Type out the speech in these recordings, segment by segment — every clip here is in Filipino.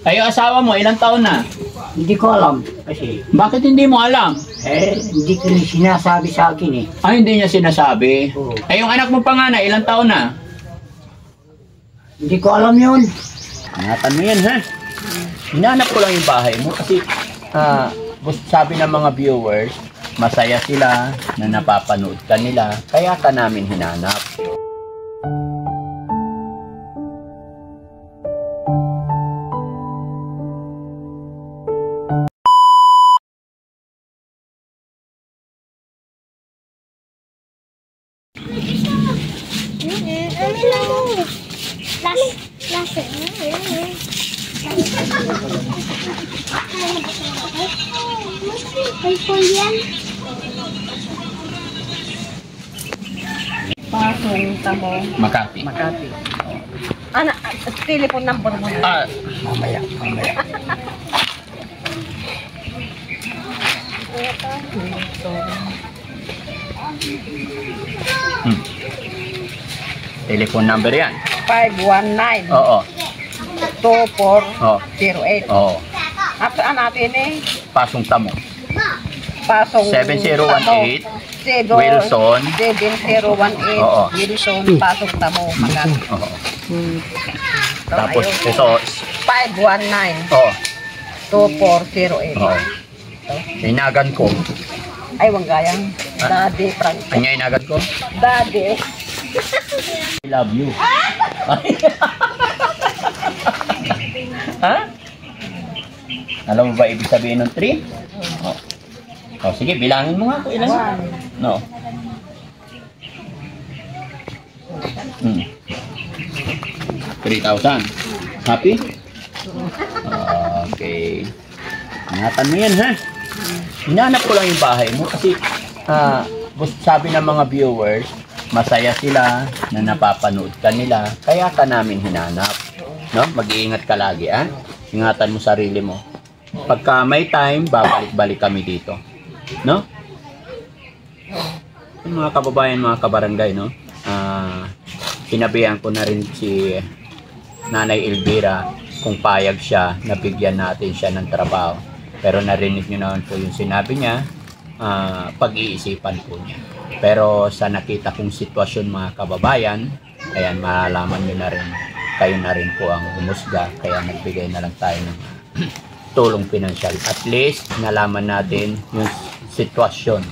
Ay, asawa mo, ilang taon na? Hindi ko alam kasi Bakit hindi mo alam? hindi ko rin sinasabi sa akin eh. Ay, hindi niya sinasabi. Oo. Ay, yung anak mo panganay, ilang taon na? Hindi ko alam yun. Ingatan mo yan, ha? Hinanap ko lang yung bahay mo kasi sabi ng mga viewers, masaya sila na napapanood ka nila, kaya ka namin hinanap. Pasong tamo. Makati. Makati. Telephone number mo na. Mamaya. Telephone number yan. 519 Oo. 2408. Oo. Apaan natin eh? Pasong tamo. Pasong 7018 Tamo. Wilson. 7018 Oo. Wilson. Pasong tamo. Makati. Oo. Tapos, ito. 519 Oo. 2408. Oo. Inagan ko. Ay, wanggayang. Daddy, Frank. Kanya inagan ko. Daddy. I love you. Ha? Alam mo ba ibig sabihin ng 3? Oh. Oh, sige, bilangin mo nga kung ilan. No. Hmm. 3,000. Happy? Okay. Ingatan mo yan, ha? Hinanap ko lang yung bahay mo kasi sabi ng mga viewers, masaya sila na napapanood ka nila, kaya ka namin hinanap. No? Mag-iingat ka lagi, ha? Ingatan mo sarili mo. Pagka may time, babalik-balik kami dito. No? Yung mga kababayan, mga kabarangay, no? Sinabihan ko na rin si Nanay Elvira kung payag siya, nabigyan natin siya ng trabaho. Pero narinig niyo naman po yung sinabi niya, pag-iisipan po niya. Pero sa nakita kong sitwasyon, mga kababayan, ayan, malalaman niyo na rin, kayo na rin po ang humusga, kaya nagbigay na lang tayo ng tulong pinansyal. At least, nalaman natin yung sitwasyon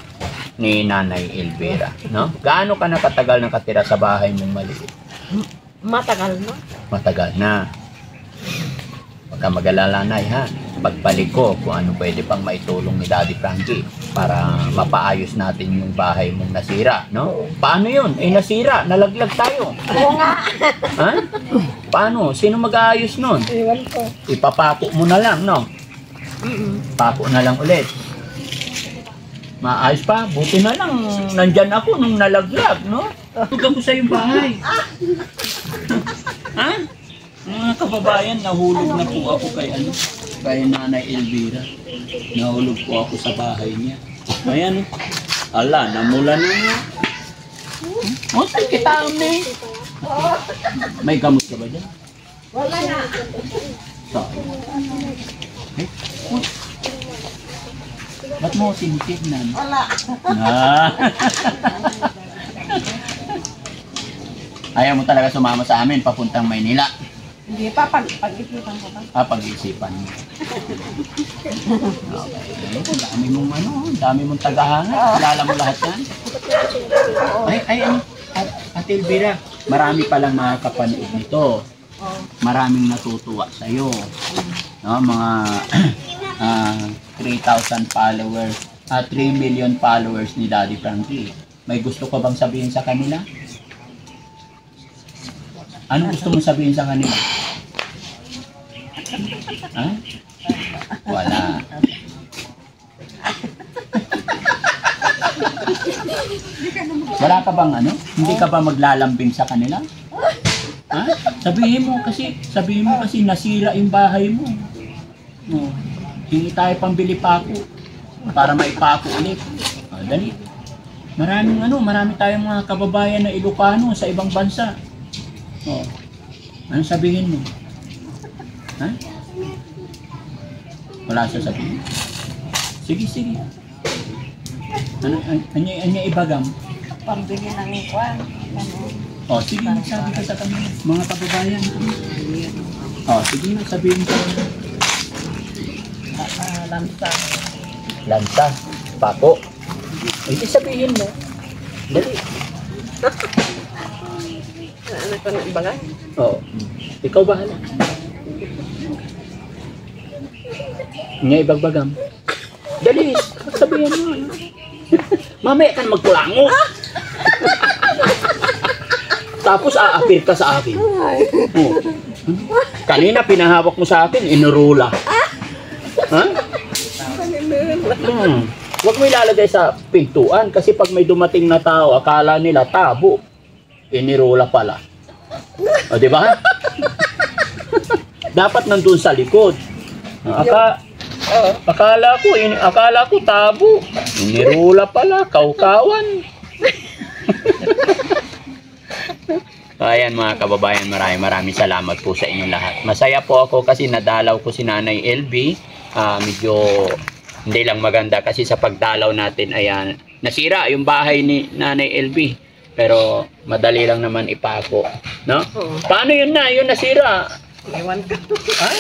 ni Nanay Elvira, no? Gaano ka nakatagal nakatira sa bahay mong maliit? Matagal na. Matagal na. Huwag ka mag-alala, Nay, ha? Pagbalik ko kung ano pwede pang maitulong ni Daddy Frankie para mapaayos natin yung bahay mong nasira, no? Paano yun? Eh, nasira. Nalaglag tayo. Oo nga. Ha? Paano? Sino mag-aayos nun? Iwan ko. Ipapako mo na lang, no? Pako na lang ulit. Maayos pa. Buti na lang nandyan ako nung nalaglag, no? Tugag ko sa yung bahay. Ha? Mga kababayan, nahulog na po ako kay Nanay Elvira. Nahulog po ako sa bahay niya. Ayan, ala, namula na nga. Oh, kita ni. May gamot ka ba dyan? Wala na. Sorry. Eh, oh. Ba't mo tinitignan? Wala. Ayaw mo talaga sumama sa amin papuntang Maynila. Hindi pa, pag-isipan ko pa. Pag-iisipan mo. Okay. Dami mong dami mong tagahanga. Kilala mo lahat yan. Ate Elvira, marami palang makakapanood nito. Maraming natutuwa sa'yo. No, mga 3,000 followers, 3 million followers ni Daddy Frankie. May gusto ka bang sabihin sa kanila? Ano gusto mong sabihin sa kanila? Ha? Wala. Wala ka bang Hindi ka ba maglalambing sa kanila? Ha? Sabihin mo kasi nasira yung bahay mo. No. Hingi tayo pambili pako para maipako ulit. Dali. Marami tayong mga kababayan na Ilocano sa ibang bansa. Oh. Ano sabihin mo? Ha? Wala sasabihin. Sige, sige. Ano ibagam? Pambili ng kwan. O, sige, sabi ka sa kanila. Mga kababayan. O, sige na, sabihin ko. Lansa. Lansa, pako. Hindi sabihin mo. Dali. Ano ko na bagay? Oo. Ikaw bahala. Nga ibagbagam. Dali, sabihin mo. Mamaya ka na magkulango. Tapos aapir ka sa akin. Oh. Kanina pinahawak mo sa akin, inurula. Ha? Huwag mo ilalagay sa pintuan kasi pag may dumating na tao, akala nila tabo. Inirula pala. O, di ba? Dapat nandun sa likod. Akala ko tabo. Inirula pala, kaukawan. Ayan mga kababayan, maraming salamat po sa inyong lahat. Masaya po ako kasi nadalaw ko si Nanay LB. Medyo hindi lang maganda kasi sa pagdalaw natin, ayan, nasira yung bahay ni Nanay LB. Pero madali lang naman ipako, no? Paano yun na? Yun nasira. Iwan ka. Ha?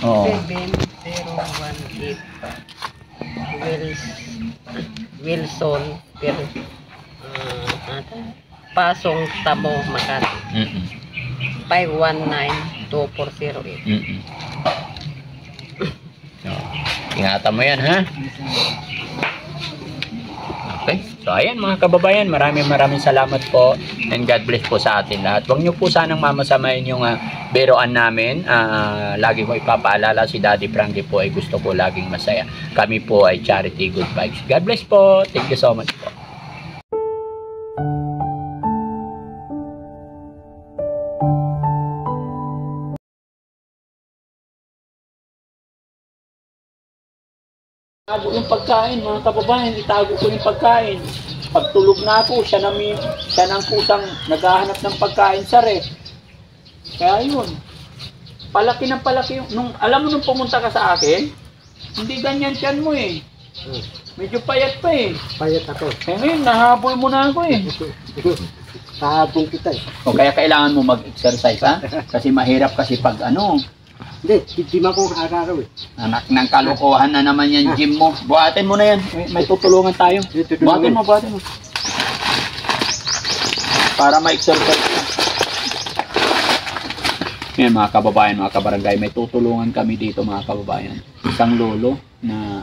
Oo. 7018 Wilson Pasong Tamo Makati. 519-2408. Ingatan mo yan, ha? Okay. So, ayan mga kababayan, maraming salamat po and God bless po sa atin lahat. Huwag niyo po sanang mamasamayin yung biroan namin. Lagi ko ipapaalala, si Daddy Frankie po ay gusto ko laging masaya. Kami po ay Charity Good Vibes. God bless po. Thank you so much po. Itago yung pagkain, mga kababayan, itago ko yung pagkain. Pagtulog na ako, siya nang kusang naghahanap ng pagkain sa ref. Kaya yun, palaki ng palaki yung, alam mo nung pumunta ka sa akin, hindi ganyan tiyan mo eh. Medyo payat pa eh. Payat ako. Kaya ngayon, nahabol mo na ako eh. Sahabong kita eh. O kaya kailangan mo mag-exercise ha? Kasi mahirap kasi pag ano, Hindi, di ko araw eh. anak ng kalokohan na naman yan gym mo. Buhatin mo na yan. May tutulungan tayo. Buhatin mo. Para ma-exercise ka. Yan mga kababayan, mga kabarangay, may tutulungan kami dito mga kababayan. Isang lolo na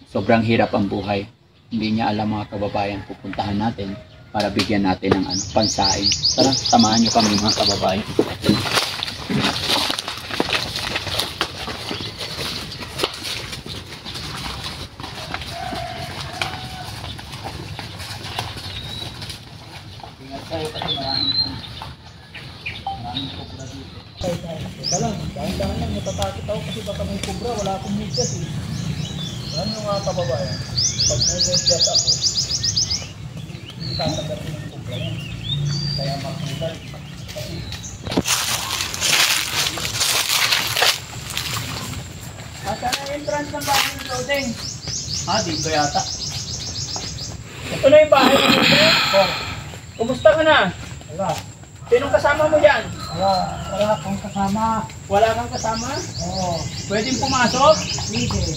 sobrang hirap ang buhay. Hindi niya alam mga kababayan, pupuntahan natin para bigyan natin ng pansain. Tara, samahan niyo kami mga kababayan. Dahan-dahan lang, natatakot ako kasi baka may kubra, wala akong medyas eh. Ano yung mga kababayan? Pag may medyas ako, hindi tatagatin ng kubra yan. Kaya makulay. Kasi asa na yung entrance ng bahay ng Lodeng? Dito yata. Ito na yung bahay ng Lodeng? Kumusta ka na? Wala. Sinong kasama mo dyan? Wala akong kasama. Wala kang kasama? Oo. Pwedeng pumasok? Hindi.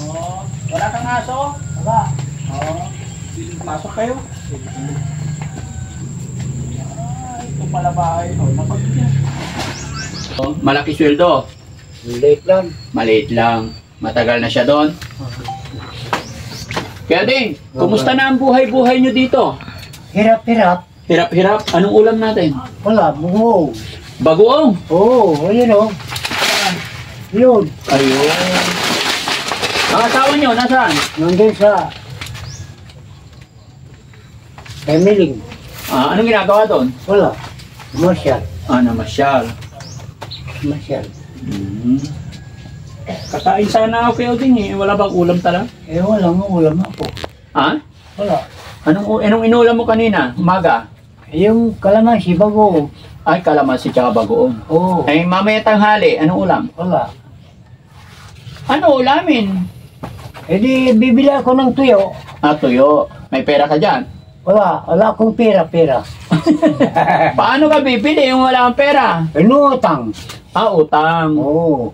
Oo. Wala kang aso? Wala. Oo. Pasok kayo. Ito pala bahay. Napagyan. Malaki sweldo? Late lang. Maliit lang. Matagal na siya doon. Kaya din, kumusta na ang buhay-buhay nyo dito? Hirap-hirap. Hirap-hirap. Anong ulam natin? Wala, bungo. Bagoong. Oo, ayun o. Yun. Ayun. Ang asawa nyo, nasaan? Nandun sa Emiling. Anong ginagawa doon? Wala. Masyal. Namasyal. Masyal. Kakain sana ako kayo din eh. Wala bang ulam talaga? Walang ulam ako. Ha? Wala. Anong inulam mo kanina? Umaga? Yung kalamansi, bago. Ay, kalamansi tsaka bagoong. Oo. Ay, mamaya tanghali, anong ulam? Wala. Ano ulamin? Eh di, bibili ako ng tuyo. Ah, tuyo. May pera ka dyan. Wala. Wala akong pera. Paano ka bibili yung wala kang pera? Inutang. Ah, utang. Oo.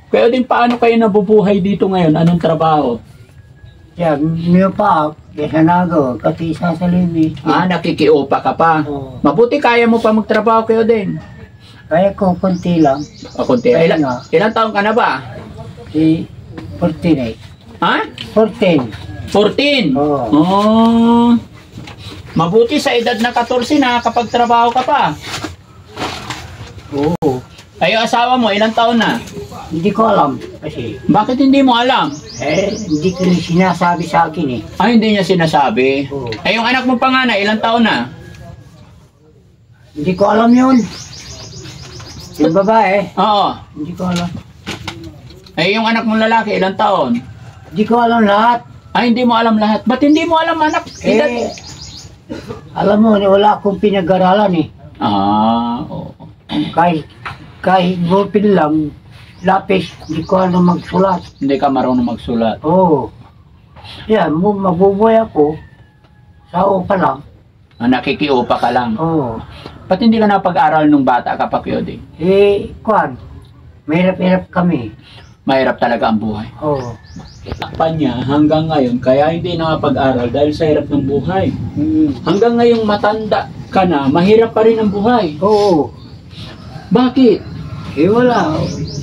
Kaya din paano kayo nabubuhay dito ngayon? Anong trabaho? Yan, may pa. Kaya nago. Kasi isa sa libi. Ah, nakikiupa ka pa. Oo. Mabuti kaya mo pa magtrabaho kayo din. Kaya ko konti lang. O, kunti. Kaya nga. Ilang taon ka na ba? Si 14 eh. Ha? 14. 14? Oo. Oh. Mabuti sa edad na 14 nakakapagtrabaho ka pa. Oo. Ay, yung asawa mo, ilang taon na? Hindi ko alam. Kasi, Bakit hindi mo alam? hindi ko rin sinasabi sa akin eh. Ay, hindi niya sinasabi. Oo. Ay, yung anak mo panganay, ilang taon na? Hindi ko alam yun. Yung babae, Oo. hindi ko alam. Ay, yung anak mong lalaki, ilang taon? Hindi ko alam lahat. Ay, hindi mo alam lahat. Ba't hindi mo alam anak? Edad? Alam mo, wala akong pinag-aralan eh. Ah, oo. Kahit ballpen lang, lapis, hindi ko alam magsulat. Hindi ka marunong magsulat. Oo. Yan, mabubuhay ako. Sa upa lang. Ah, nakikiupa ka lang. Oo. Ba't hindi ka napag-aral nung bata ka pa, Kyoding? Kwan, mahirap-hirap kami. Mahirap talaga ang buhay. Oo. Takpan niya hanggang ngayon, kaya hindi nakapag-aral dahil sa hirap ng buhay. Hanggang ngayong matanda ka na, mahirap pa rin ang buhay. Oo. Bakit? Wala.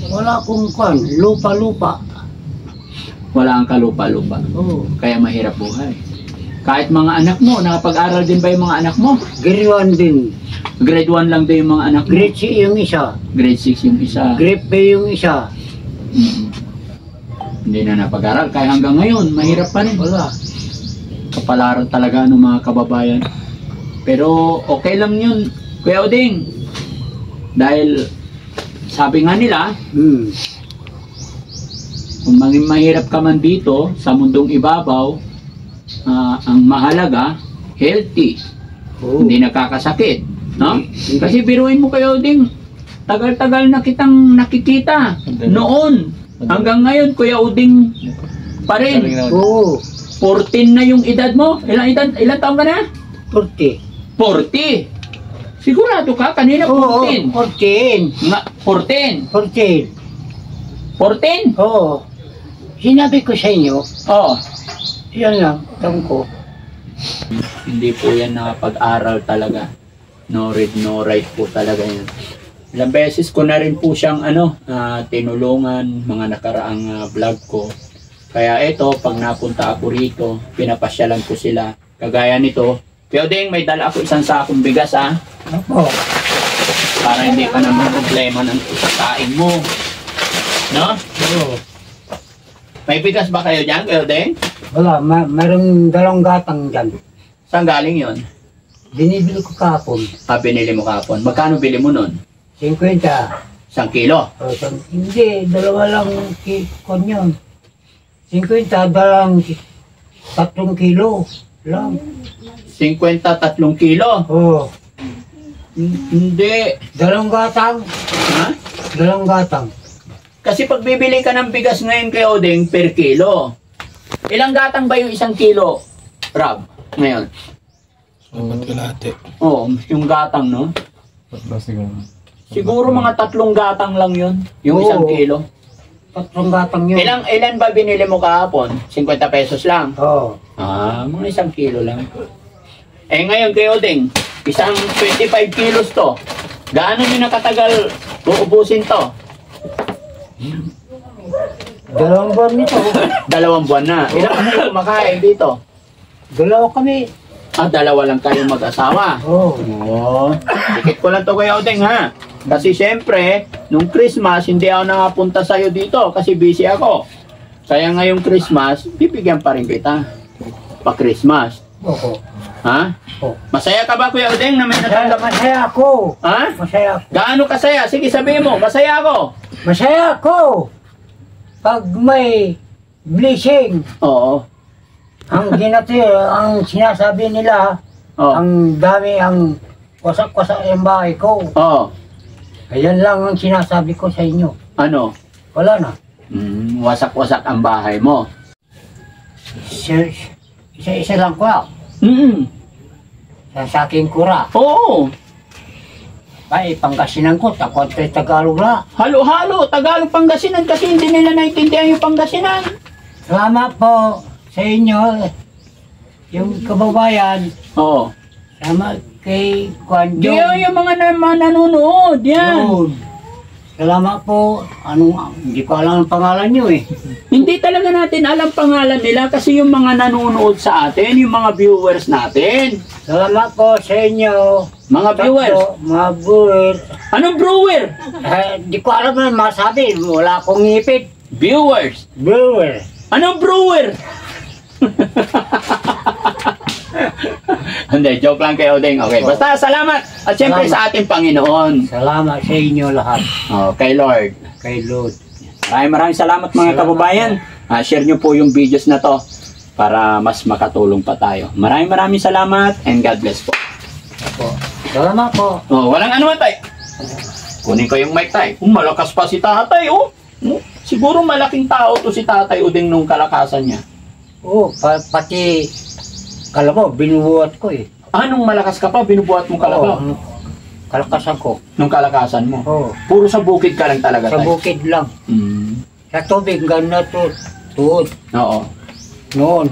Wala akong kwan, lupa-lupa. Wala ang kalupa-lupa. Oo. Kaya mahirap buhay. Kahit mga anak mo, nakapag-aral din ba yung mga anak mo? Grade 1 din. Grade 1 lang din yung mga anak mo. Grade 6 yung isa. Grade 6 yung isa. Grade B yung isa. Hindi na napag-aral. Kaya hanggang ngayon, mahirap pa rin. Wala. Kapalaran talaga ng mga kababayan. Pero okay lang yun, Kuya Oding. Dahil sabi nga nila, kung mahirap ka man dito sa mundong ibabaw, ang mahalaga, healthy. Oo. Hindi nakakasakit. No? Kasi biruin mo Kuya Oding, tagal-tagal na kitang nakikita. Noon, hanggang ngayon, Kuya Uding pa rin. Oo. 14 na yung edad mo. Ilang taon ka na? 40. 40. Sigurado ka? Kanina 14. 14. Nga, 14. 14. 14? Oo. Sinabi ko sa inyo, Oo. yan lang, tanong ko. Hindi po yan nakapag-aral talaga. No read, no write po talaga yan. Ilang beses ko na rin po siyang tinulungan mga nakaraang vlog ko. Kaya ito, pag napunta ako rito, pinapasyalan ko sila. Kagaya nito, Kuya Oding, may dala ako isang sakong bigas Opo. para hindi ka naman problema ng kain mo. No? Oo. May bigas ba kayo dyan, Kuya Oding? Wala, mayroong 2 gatang dyan. Saan galing yon? Binibili ko kahapon. Binili mo kapon. Magkano bili mo nun? 50. 1 kilo? O, hindi, 2 lang kon yun. 50, 3 kilo lang. 50, 3 kilo? Oo. Hindi. 2 gatang. Ha? 2 gatang. Kasi pag bibili ka ng bigas ngayon kay Oding per kilo, ilang gatang ba yung 1 kilo, Rob, ngayon? Dapat kalahati. Oo, yung gatang, no? Siguro mga 3 gatang lang yun, yung Oo. 1 kilo. 3 gatang yun. Ilan ba binili mo kahapon? 50 pesos lang? Oo. Mga 1 kilo lang. Eh ngayon kay Oding, isang 25 kilos to. Gaano nyo nakatagal uubusin to? 2 buwan nito. 2 buwan na. Ilang kayo kumakain dito? 2 kami. 2 lang kayo mag-asawa. Oo. Oo. Dikit ko lang to Kuya Oding ha. Kasi syempre, nung Christmas, hindi ako nakapunta sa'yo dito kasi busy ako. Kaya ngayong Christmas, bibigyan pa rin kita. Pa-Christmas. Oo. Ha? Oo. Masaya ka ba Kuya Oding na may natanggap? Masaya ako. Ha? Masaya ako. Gaano kasaya? Sige sabihin mo, masaya ako. Masaya ako. Pag may blessing, Oo. ang sinasabi nila, Oo. ang dami ang wasak-wasak yung bahay ko. Oh, Ayan lang ang sinasabi ko sa inyo. ano? Wala na. Wasak-wasak ang bahay mo. Isa-isa lang ko. Mm. Sa aking kura. Oo. Ay, Pangasinan ko. Takot kay Tagalog na. Halo-halo, Tagalog Pangasinan kasi hindi nila naintindihan yung Pangasinan. Salamat po sa inyo. Yung kababayan. Oo. Salamat kay Juan Diyan yung mga nanonood, yan. Yun. Salamat po. Hindi ko alam ang pangalan nyo eh. Hindi talaga natin alam pangalan nila kasi yung mga nanonood sa atin, yung mga viewers natin. Salamat po sa inyo. Mga viewers. Mga viewers. Anong brewer? Di ko alam na masabi. Wala akong ngipit. Viewers. Brewer. Anong brewer? Hindi, joke lang kayo, Ding. Okay, basta salamat. At syempre Salamat. sa ating Panginoon. Salamat sa inyo lahat. Oh, kay Lord. Kay Lord. Maraming salamat mga Salamat kababayan. Share nyo po yung videos na to para mas makatulong pa tayo. Maraming salamat and God bless po. Po. Salamat po. Oh, walang anuman tay. Kunin ko yung mic tay. Malakas pa si tatay, oh. Siguro malaking tao to si tatay Uding nung kalakasan niya. Pati kalabaw, binubuhat ko eh. Nung malakas ka pa, binubuhat mong kalabaw. Oo, kalakasan ko. Nung kalakasan mo. Oo. Puro sa bukid ka lang talaga Sa tay. bukid lang. Mm. Sa tubig, ganda to. Tuod. Oo. Noon.